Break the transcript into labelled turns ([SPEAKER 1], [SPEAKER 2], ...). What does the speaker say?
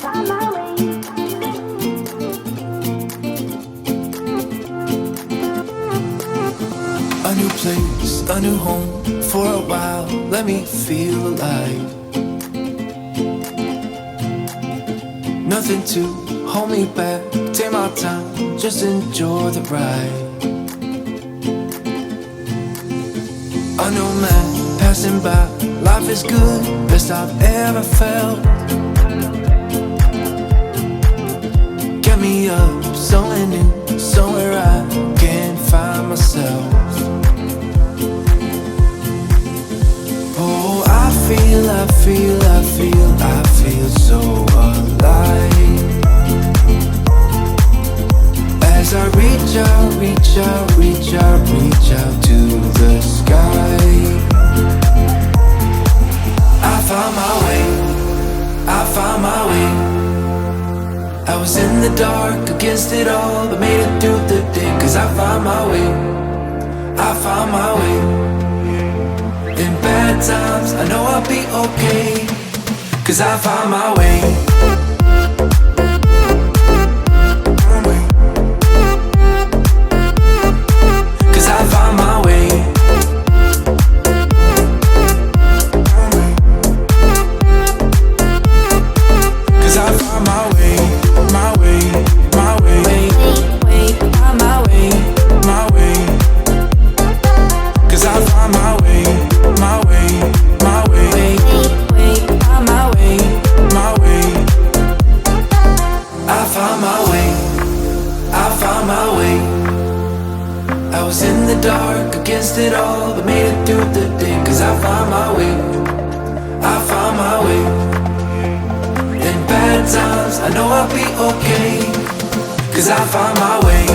[SPEAKER 1] A new place, a new home. For a while, let me feel alive. Nothing to hold me back. Take my time, just enjoy the ride. A new man passing by. Life is good, best I've ever felt. Get me up, somewhere new, somewhere I can find myself. Oh, I feel so alive. As I reach out to the sky. I found my way. I was in the dark against it all, but made it through the day. Cause I found my way. In bad times, I know I'll be okay. Cause I found my way. Cause I found my way. Cause I found my way. My way. My way. My way. My way. Cause I found my way. My way. My way. My way. My way. I found my way. I found my way. I was in the dark against it all, but made it through the day. Cause I found my way. I found my way. In bad times, I know I'll be okay. Cause I found my way.